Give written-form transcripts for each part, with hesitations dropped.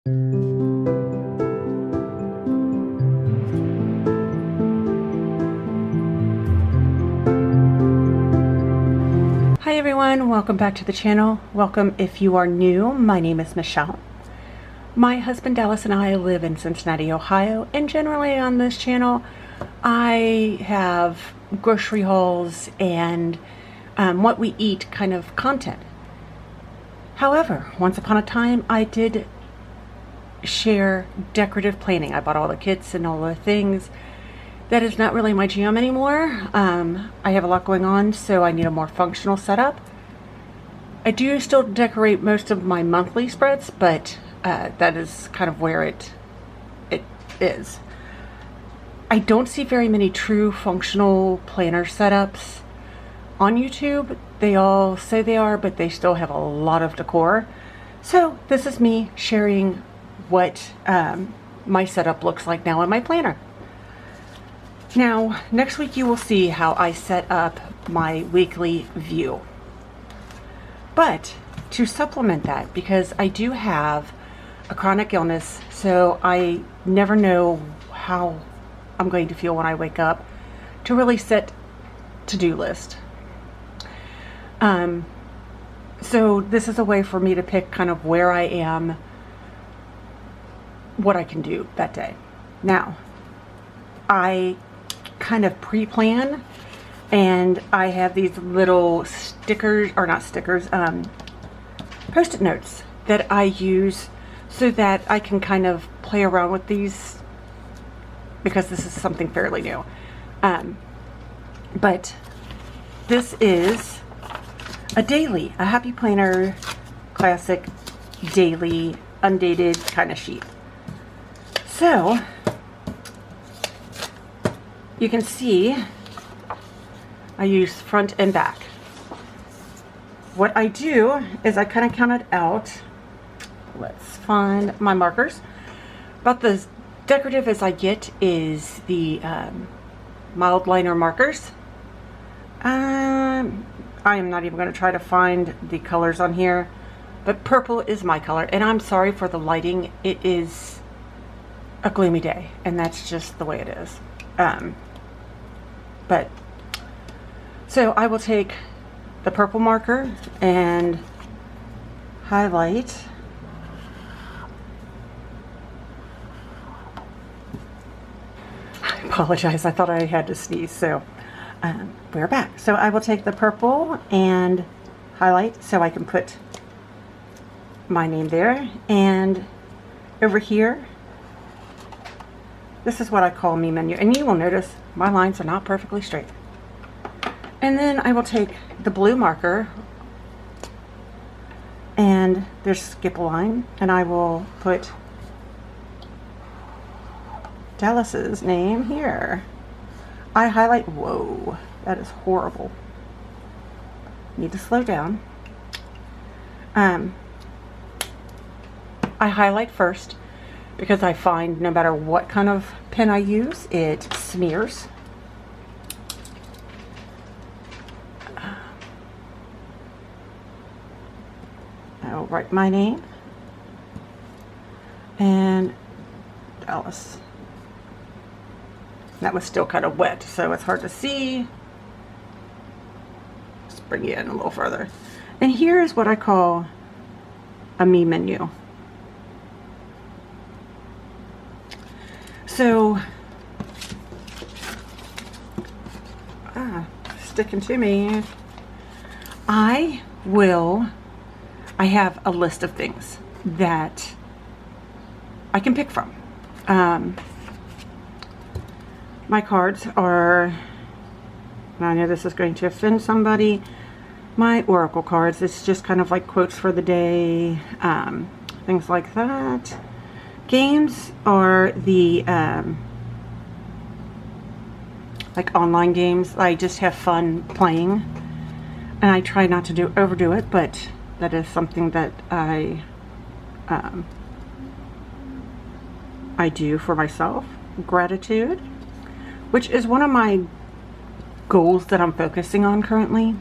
Hi everyone, welcome back to the channel. Welcome if you are new. My name is Michelle. My husband Dallas and I live in Cincinnati, Ohio, and generally on this channel I have grocery hauls and what we eat kind of content. However, once upon a time I did share decorative planning. I bought all the kits and all the things. That is not really my jam anymore. I have a lot going on, so I need a more functional setup. I do still decorate most of my monthly spreads, but that is kind of where it is. I don't see very many true functional planner setups on YouTube. They all say they are, but they still have a lot of decor. So this is me sharing what my setup looks like now in my planner. Now, next week you will see how I set up my weekly view. But to supplement that, because I do have a chronic illness, so I never know how I'm going to feel when I wake up, to really set to-do list. So this is a way for me to pick kind of where I am, what I can do that day. Now, I kind of pre-plan, and I have these little stickers, or not stickers, post-it notes that I use so that I can kind of play around with these, because this is something fairly new. But this is a daily, a Happy Planner classic daily undated kind of sheet. So you can see I use front and back. What I do is I kind of count it out. Let's find my markers. About as decorative as I get is the mild liner markers. I am not even going to try to find the colors on here, but purple is my color, and I'm sorry for the lighting. It is a gloomy day, and that's just the way it is. But so I will take the purple marker and highlight I apologize, I thought I had to sneeze, so we're back. So I will take the purple and highlight so I can put my name there, and over here this is what I call me menu, and you will notice my lines are not perfectly straight. And then I will take the blue marker, and there's skip a line, and I will put Dallas's name here. I highlight, whoa, that is horrible. Need to slow down. I highlight first because I find no matter what kind of pen I use, it smears. I'll write my name and Dallas. That was still kind of wet, so it's hard to see. Let's bring you in a little further. And here is what I call a me menu. So, sticking to me. I have a list of things that I can pick from. My cards are, I know this is going to offend somebody, my oracle cards. It's just kind of like quotes for the day, things like that. Games are the like online games. I just have fun playing, and I try not to overdo it, but that is something that I do for myself. Gratitude, which is one of my goals that I'm focusing on currently.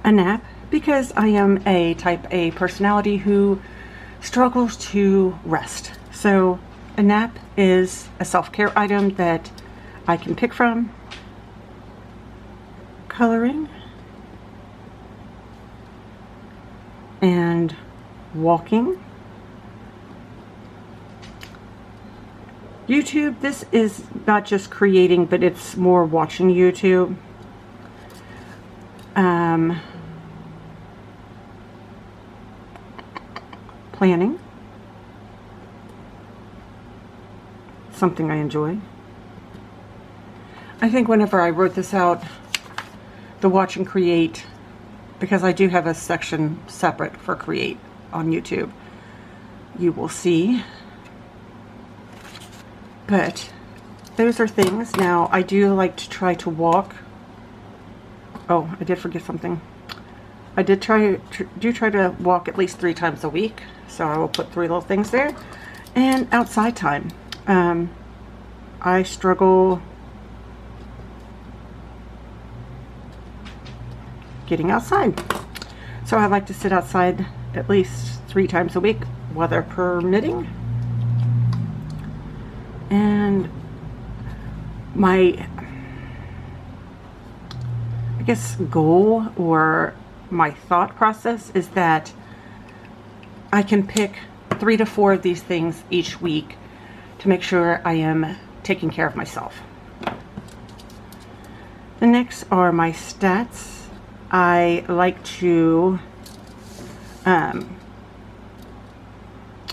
A nap, because I am a type A personality who struggles to rest. So a nap is a self-care item that I can pick from. Coloring and walking. YouTube, this is not just creating, but it's more watching YouTube. Planning. Something I enjoy. I think whenever I wrote this out, the watch and create, because I do have a section separate for create on YouTube, you will see. But those are things. Now, I do like to try to walk. Oh, I did forget something. I did try to walk at least 3 times a week. So I will put 3 little things there. And outside time. I struggle getting outside. So I like to sit outside at least 3 times a week, weather permitting. And my, I guess, goal or my thought process is that I can pick 3 to 4 of these things each week to make sure I am taking care of myself. The next are my stats. I like to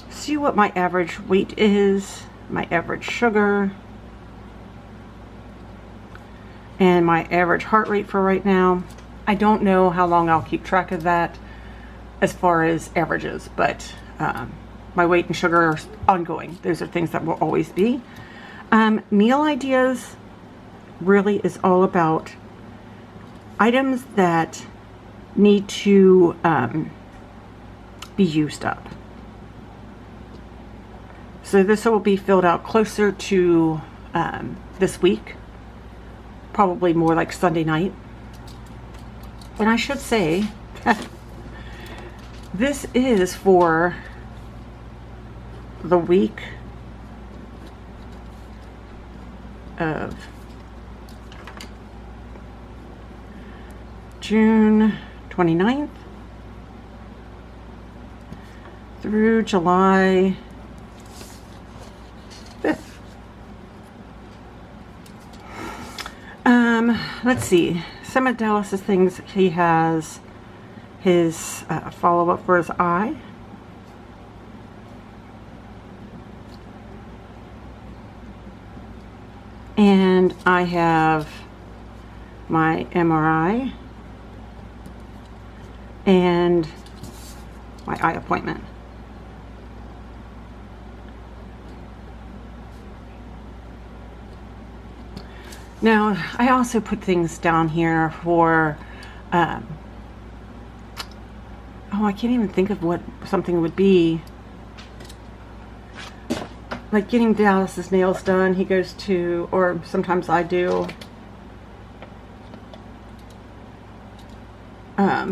see what my average weight is, my average sugar, and my average heart rate for right now. I don't know how long I'll keep track of that as far as averages, but my weight and sugar are ongoing. Those are things that will always be. Meal ideas really is all about items that need to be used up. So this will be filled out closer to this week, probably more like Sunday night. And I should say, this is for the week of June 29th through July 5th. Let's see. Some of Dallas's things, he has his follow-up for his eye. And I have my MRI and my eye appointment. Now, I also put things down here for, oh, I can't even think of what something would be. Like getting Dallas's nails done, he goes to, or sometimes I do,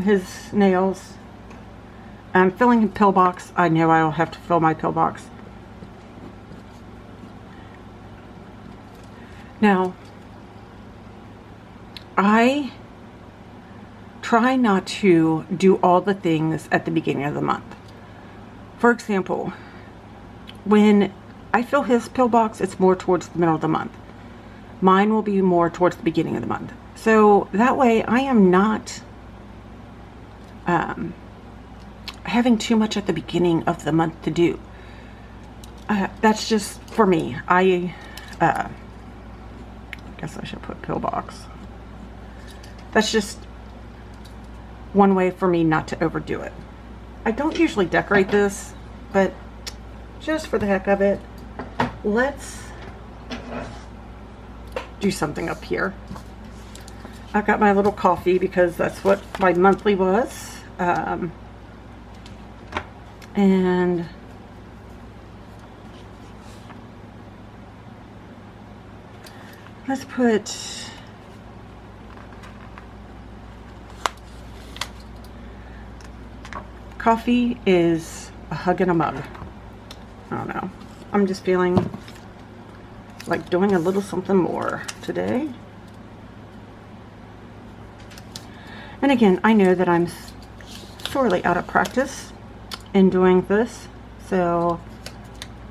his nails. Filling a pill box. I know I'll have to fill my pill box. Now, I try not to do all the things at the beginning of the month. For example, when I fill his pill box, it's more towards the middle of the month. Mine will be more towards the beginning of the month. So that way I am not having too much at the beginning of the month to do. That's just for me. I guess I should put pill box. That's just one way for me not to overdo it. I don't usually decorate this, but just for the heck of it, let's do something up here. I've got my little coffee because that's what my monthly was. And let's put coffee is a hug and a mug. I don't know. I'm just feeling like doing a little something more today. And again, I know that I'm sorely out of practice in doing this, so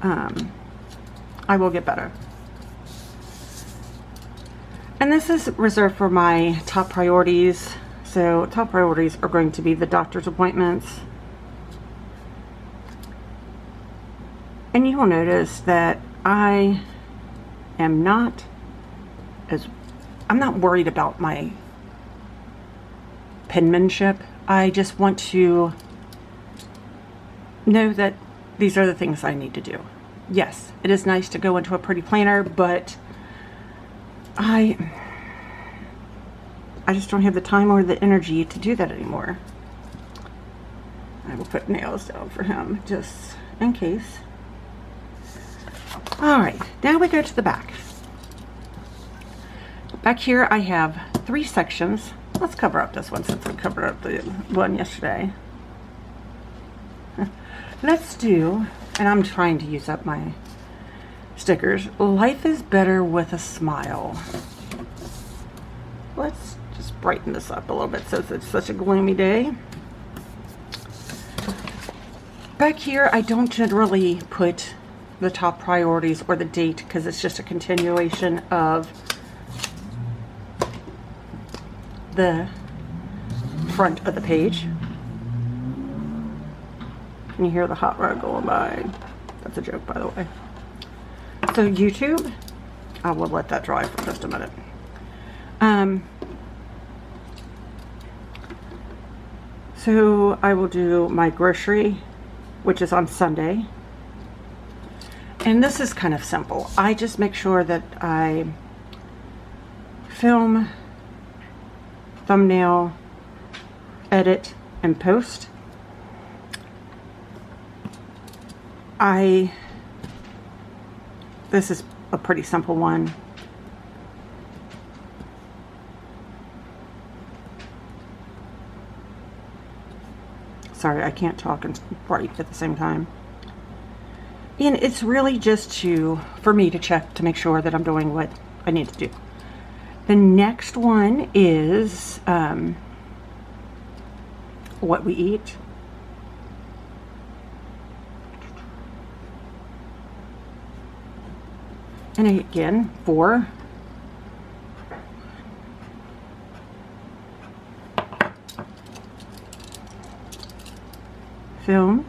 I will get better. And this is reserved for my top priorities. So top priorities are going to be the doctor's appointments. And you will notice that I'm not worried about my penmanship. I just want to know that these are the things I need to do. Yes, it is nice to go into a pretty planner, but I just don't have the time or the energy to do that anymore. I will put nails down for him just in case. Alright, now we go to the back. Back here I have 3 sections. Let's cover up this one since we covered up the one yesterday. Let's do, and I'm trying to use up my stickers, Life is Better with a Smile. Let's just brighten this up a little bit since it's such a gloomy day. Back here I don't generally put the top priorities or the date because it's just a continuation of the front of the page. Can you hear the hot rod going by? That's a joke, by the way. So YouTube, I will let that dry for just a minute. So I will do my grocery, which is on Sunday. And this is kind of simple. I just make sure that I film, thumbnail, edit, and post. This is a pretty simple one. Sorry, I can't talk and write at the same time. And it's really just for me to check to make sure that I'm doing what I need to do. The next one is what we eat. And again, 4. Film.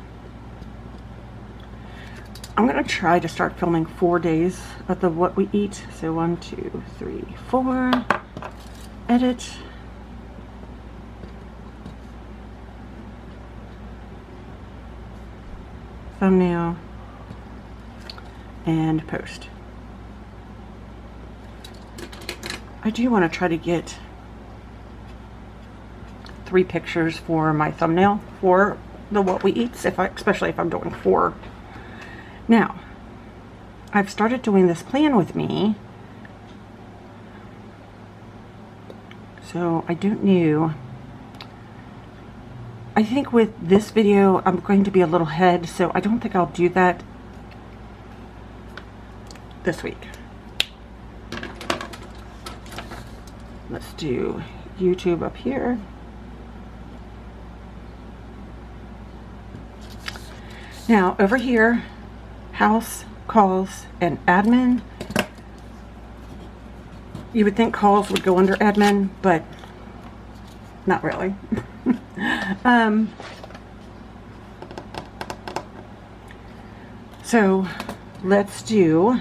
I'm going to try to start filming 4 days of the what we eat. So 1, 2, 3, 4. Edit. Thumbnail. And post. I do want to try to get 3 pictures for my thumbnail for the what we eats, especially if I'm doing 4. Now, I've started doing this plan with me, so I don't know. I think with this video, I'm going to be a little ahead, so I don't think I'll do that this week. Let's do YouTube up here. Now, over here, house, calls, and admin. You would think calls would go under admin, but not really. So let's do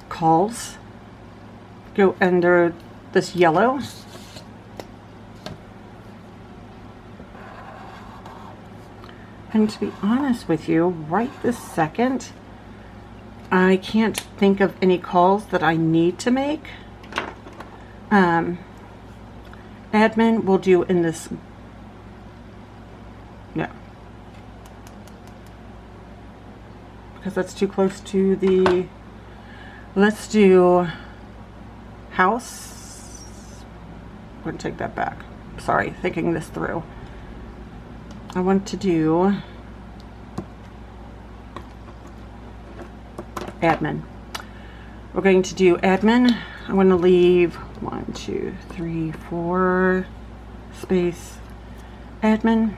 calls. Go under this yellow. And to be honest with you, right this second, I can't think of any calls that I need to make. Admin will do in this. No. Because that's too close to the. Let's do house. I'm going to take that back. Sorry, thinking this through. I want to do admin. We're going to do admin. I'm going to leave 1, 2, 3, 4 space admin.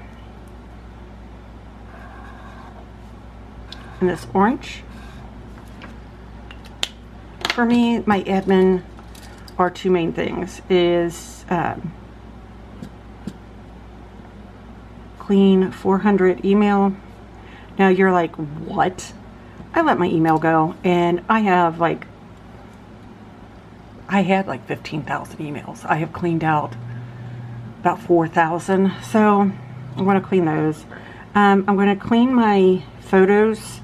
And this orange. For me, my admin are two main things, is clean 400 email. Now you're like, what? I let my email go, and I had like 15,000 emails. I have cleaned out about 4,000, so I'm going to clean those. I'm going to clean my photos,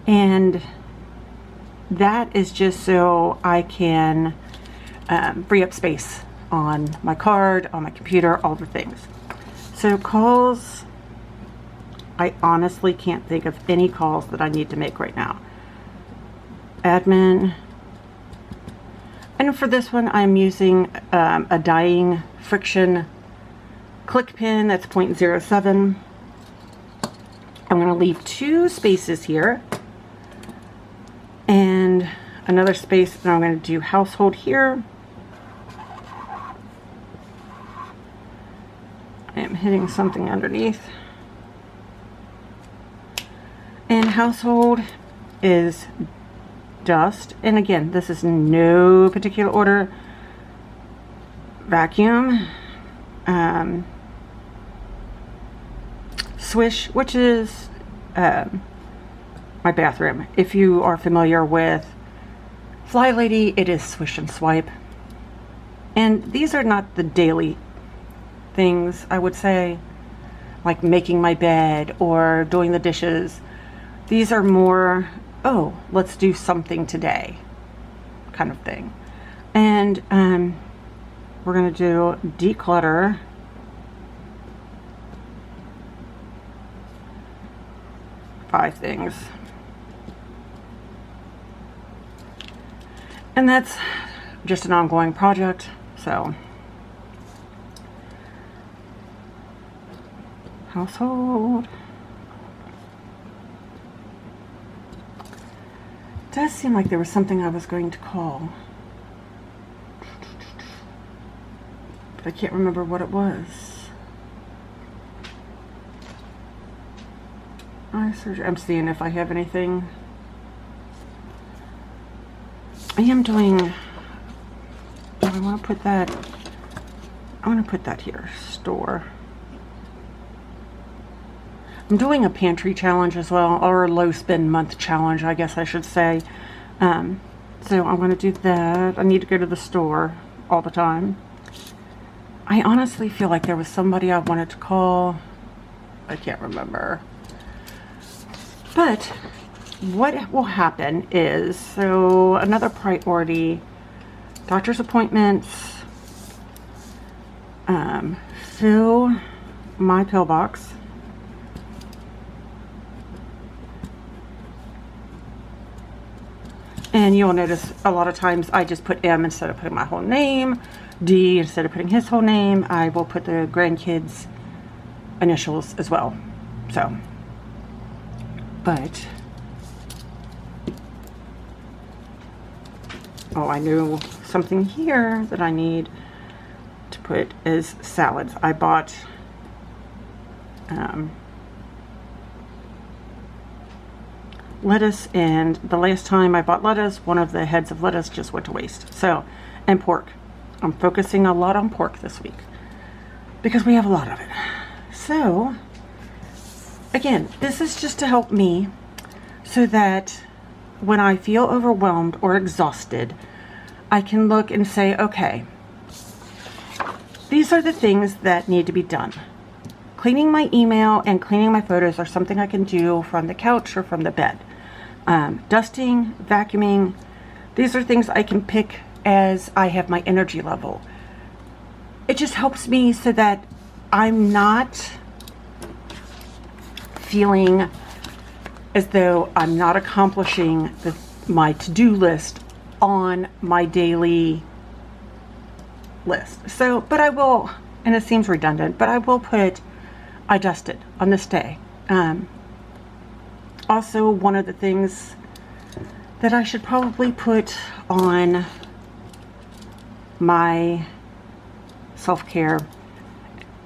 and that is just so I can free up space on my card, on my computer, all the things. So calls, I honestly can't think of any calls that I need to make right now. Admin. And for this one, I'm using a dying friction click pin that's 0.07. I'm going to leave 2 spaces here and another space that I'm going to do household here. I am hitting something underneath. And household is dust. And again, this is no particular order. Vacuum. Swish, which is my bathroom. If you are familiar with Fly Lady, it is swish and swipe. And these are not the daily things, I would say, like making my bed or doing the dishes. These are more, oh, let's do something today kind of thing. And we're going to do declutter. Five things. And that's just an ongoing project, so household. It does seem like there was something I was going to call, but I can't remember what it was. I'm seeing if I have anything. I am doing, I want to put that, I want to put that here, store. I'm doing a pantry challenge as well, or a low spend month challenge, I guess I should say. So I'm going to do that. I need to go to the store all the time. I honestly feel like there was somebody I wanted to call. I can't remember. But what will happen is, so another priority, doctor's appointments, fill my pillbox. And you'll notice a lot of times I just put M instead of putting my whole name, D instead of putting his whole name. I will put the grandkids' initials as well. So, but, oh, I knew something here that I need to put as salads. I bought lettuce, and the last time I bought lettuce, one of the heads of lettuce just went to waste. So, and pork. I'm focusing a lot on pork this week because we have a lot of it. So, again, this is just to help me so that when I feel overwhelmed or exhausted, I can look and say, okay, these are the things that need to be done. Cleaning my email and cleaning my photos are something I can do from the couch or from the bed. Dusting, vacuuming, these are things I can pick as I have my energy level. It just helps me so that I'm not feeling as though I'm not accomplishing my to-do list on my daily list. So, but I will, and it seems redundant, but I will put I dusted on this day. Also, one of the things that I should probably put on my self-care,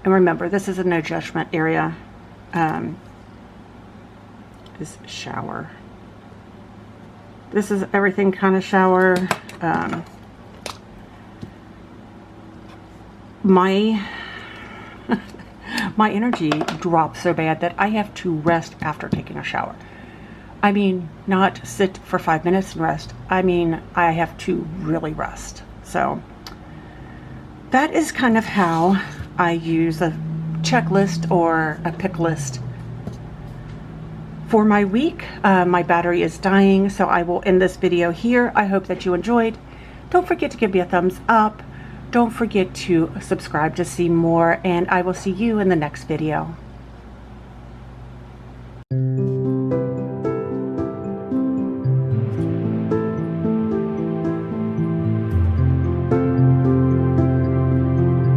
and remember, this is a no judgment area, is shower. This is everything kind of shower. My energy drops so bad that I have to rest after taking a shower. I mean, not sit for 5 minutes and rest. I mean, I have to really rest. So that is kind of how I use a checklist or a pick list for my week. My battery is dying, so I will end this video here. I hope that you enjoyed. Don't forget to give me a thumbs up. Don't forget to subscribe to see more, and I will see you in the next video.